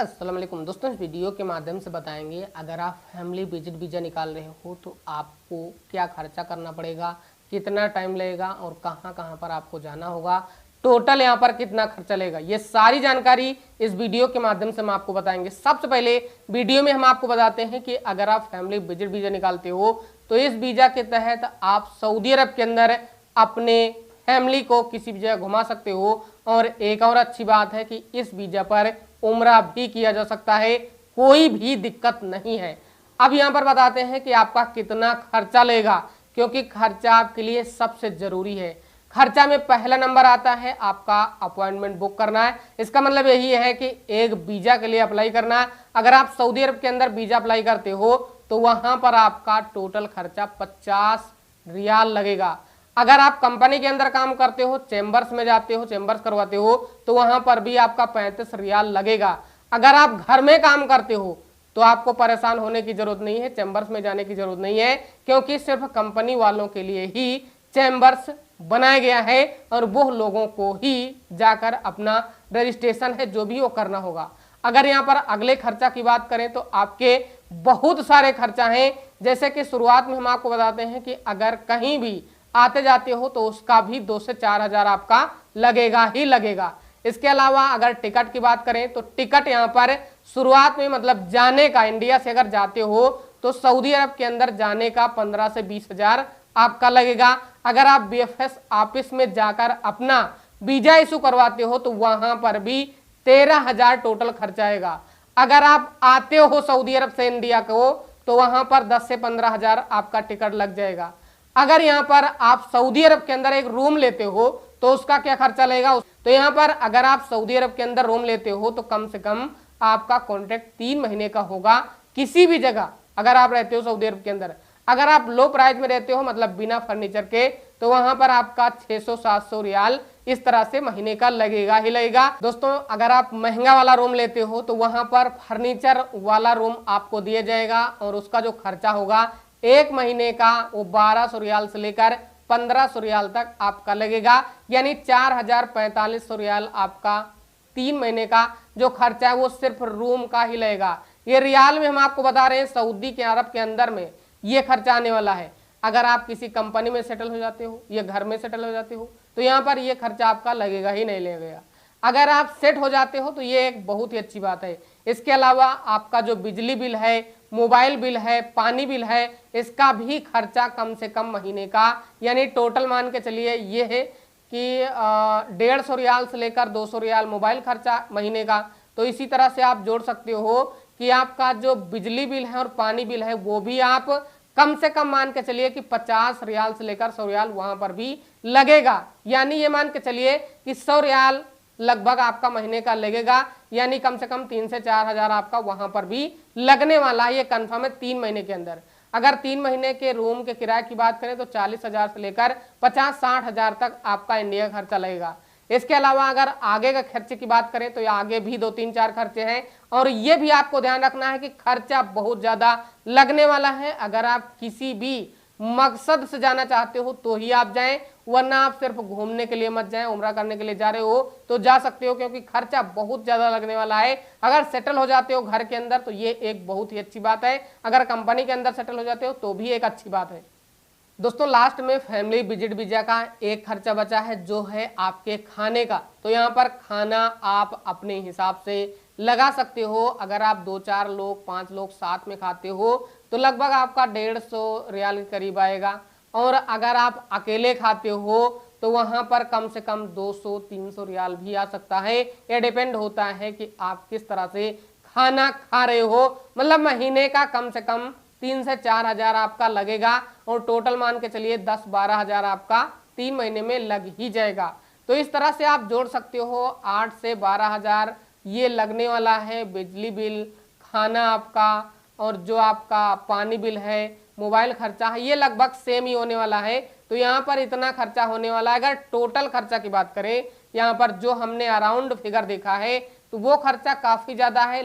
अस्सलाम वालेकुम दोस्तों, इस वीडियो के माध्यम से बताएंगे अगर आप फैमिली विजिट वीज़ा निकाल रहे हो तो आपको क्या खर्चा करना पड़ेगा, कितना टाइम लगेगा और कहां कहां पर आपको जाना होगा, टोटल यहां पर कितना खर्चा लगेगा। ये सारी जानकारी इस वीडियो के माध्यम से हम आपको बताएंगे। सबसे पहले वीडियो में हम आपको बताते हैं कि अगर आप फैमिली विजिट वीज़ा निकालते हो तो इस वीज़ा के तहत आप सऊदी अरब के अंदर अपने फैमिली को किसी भी जगह घुमा सकते हो। और एक और अच्छी बात है कि इस वीज़ा पर उम्रा भी किया जा सकता है, कोई भी दिक्कत नहीं है। अब यहाँ पर बताते हैं कि आपका कितना खर्चा लेगा, क्योंकि खर्चा आपके लिए सबसे जरूरी है। खर्चा में पहला नंबर आता है आपका अपॉइंटमेंट बुक करना है। इसका मतलब यही है कि एक वीजा के लिए अप्लाई करना है। अगर आप सऊदी अरब के अंदर वीजा अप्लाई करते हो तो वहां पर आपका टोटल खर्चा 50 रियाल लगेगा। अगर आप कंपनी के अंदर काम करते हो, चेंबर्स में जाते हो, चेंबर्स करवाते हो तो वहां पर भी आपका 35 रियाल लगेगा। अगर आप घर में काम करते हो तो आपको परेशान होने की जरूरत नहीं है, चेंबर्स में जाने की जरूरत नहीं है, क्योंकि सिर्फ कंपनी वालों के लिए ही चेंबर्स बनाया गया है और वो लोगों को ही जाकर अपना रजिस्ट्रेशन है जो भी वो करना होगा। अगर यहाँ पर अगले खर्चा की बात करें तो आपके बहुत सारे खर्चा हैं। जैसे कि शुरुआत में हम आपको बताते हैं कि अगर कहीं भी आते जाते हो तो उसका भी 2 से 4 हजार आपका लगेगा ही लगेगा। इसके अलावा अगर टिकट की बात करें तो टिकट यहाँ पर शुरुआत में मतलब जाने का, इंडिया से अगर जाते हो तो सऊदी अरब के अंदर जाने का 15 से 20 हजार आपका लगेगा। अगर आप बीएफएस ऑफिस में जाकर अपना वीजा इशू करवाते हो तो वहां पर भी 13 हजार टोटल खर्चा आएगा। अगर आप आते हो सऊदी अरब से इंडिया को तो वहां पर 10 से 15 हजार आपका टिकट लग जाएगा। अगर यहाँ पर आप सऊदी अरब के अंदर एक रूम लेते हो तो उसका क्या खर्चा लगेगा। तो यहाँ पर अगर आप सऊदी अरब के अंदर रूम लेते हो तो कम से कम आपका कॉन्ट्रैक्ट 3 महीने का होगा किसी भी जगह अगर आप रहते हो सऊदी अरब के अंदर। अगर आप लो प्राइस में रहते हो मतलब बिना फर्नीचर के तो वहां पर आपका 600-700 रियाल इस तरह से महीने का लगेगा ही लगेगा। दोस्तों अगर आप महंगा वाला रूम लेते हो तो वहां पर फर्नीचर वाला रूम आपको दिया जाएगा और उसका जो खर्चा होगा एक महीने का वो 1200 रियाल से लेकर 1500 रियाल तक आपका लगेगा, यानी 4045 रियाल आपका 3 महीने का जो खर्चा है वो सिर्फ रूम का ही लगेगा। ये रियाल में हम आपको बता रहे हैं, सऊदी के अरब के अंदर में ये खर्चा आने वाला है। अगर आप किसी कंपनी में सेटल हो जाते हो या घर में सेटल हो जाते हो तो यहाँ पर ये खर्चा आपका लगेगा ही नहीं लगेगा। अगर आप सेट हो जाते हो तो ये एक बहुत ही अच्छी बात है। इसके अलावा आपका जो बिजली बिल है, मोबाइल बिल है, पानी बिल है, इसका भी खर्चा कम से कम महीने का, यानी टोटल मान के चलिए ये है कि 150 रियाल से लेकर 200 रियाल मोबाइल खर्चा महीने का। तो इसी तरह से आप जोड़ सकते हो कि आपका जो बिजली बिल है और पानी बिल है वो भी आप कम से कम मान के चलिए कि 50 रियाल से लेकर 100 रियाल वहां पर भी लगेगा। यानी ये मान के चलिए कि 100 रियाल लगभग आपका महीने का लगेगा, यानी कम से कम 3 से 4 हजार आपका वहां पर भी लगने वाला है। ये कंफर्म है 3 महीने के अंदर। अगर 3 महीने के रूम के किराए की बात करें तो 40 हजार से लेकर 50-60 हजार तक आपका इंडिया का खर्चा लगेगा। इसके अलावा अगर आगे का खर्चे की बात करें तो ये आगे भी 2-3-4 खर्चे हैं और ये भी आपको ध्यान रखना है कि खर्चा बहुत ज्यादा लगने वाला है। अगर आप किसी भी मकसद से जाना चाहते हो तो ही आप जाएं, वरना आप सिर्फ घूमने के लिए मत जाएं। उम्रा करने के लिए जा रहे हो तो जा सकते हो, क्योंकि खर्चा बहुत ज्यादा लगने वाला है। अगर सेटल हो जाते हो घर के अंदर तो ये एक बहुत ही अच्छी बात है, अगर कंपनी के अंदर सेटल हो जाते हो तो भी एक अच्छी बात है। दोस्तों लास्ट में फैमिली विजिट वीजा का एक खर्चा बचा है जो है आपके खाने का। तो यहाँ पर खाना आप अपने हिसाब से लगा सकते हो। अगर आप 2-4 लोग 5 लोग साथ में खाते हो तो लगभग आपका 150 रियाल के करीब आएगा। और अगर आप अकेले खाते हो तो वहां पर कम से कम 200-300 रियाल भी आ सकता है। यह डिपेंड होता है कि आप किस तरह से खाना खा रहे हो। मतलब महीने का कम से कम 3 से 4 हजार आपका लगेगा और टोटल मान के चलिए 10-12 हजार आपका 3 महीने में लग ही जाएगा। तो इस तरह से आप जोड़ सकते हो 8 से 12 हजार ये लगने वाला है। बिजली बिल, खाना आपका और जो आपका पानी बिल है, मोबाइल खर्चा है, ये लगभग सेम ही होने वाला है। तो यहाँ पर इतना खर्चा होने वाला है। अगर टोटल खर्चा की बात करें यहाँ पर जो हमने अराउंड फिगर देखा है तो वो खर्चा काफी ज्यादा है।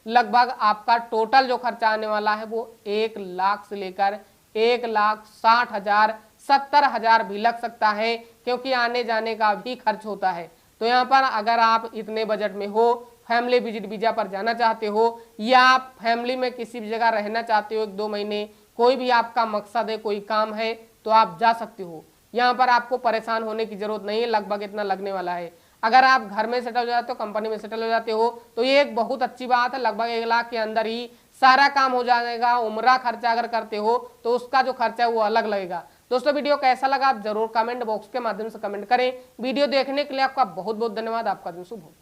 लगभग आपका टोटल जो खर्चा आने वाला है वो 1 लाख से लेकर 1,60,000 70 हजार भी लग सकता है, क्योंकि आने जाने का भी खर्च होता है। तो यहाँ पर अगर आप इतने बजट में हो, फैमिली विजिट वीजा पर जाना चाहते हो या आप फैमिली में किसी भी जगह रहना चाहते हो 1-2 महीने, कोई भी आपका मकसद है, कोई काम है, तो आप जा सकते हो। यहाँ पर आपको परेशान होने की जरूरत नहीं है, लगभग इतना लगने वाला है। अगर आप घर में सेटल हो जाते हो, कंपनी में सेटल हो जाते हो, तो ये एक बहुत अच्छी बात है। लगभग 1 लाख के अंदर ही सारा काम हो जाएगा। उम्रा खर्चा अगर करते हो तो उसका जो खर्चा है वो अलग लगेगा। दोस्तों वीडियो कैसा लगा आप जरूर कमेंट बॉक्स के माध्यम से कमेंट करें। वीडियो देखने के लिए आपका बहुत बहुत धन्यवाद। आपका दिन शुभ हो।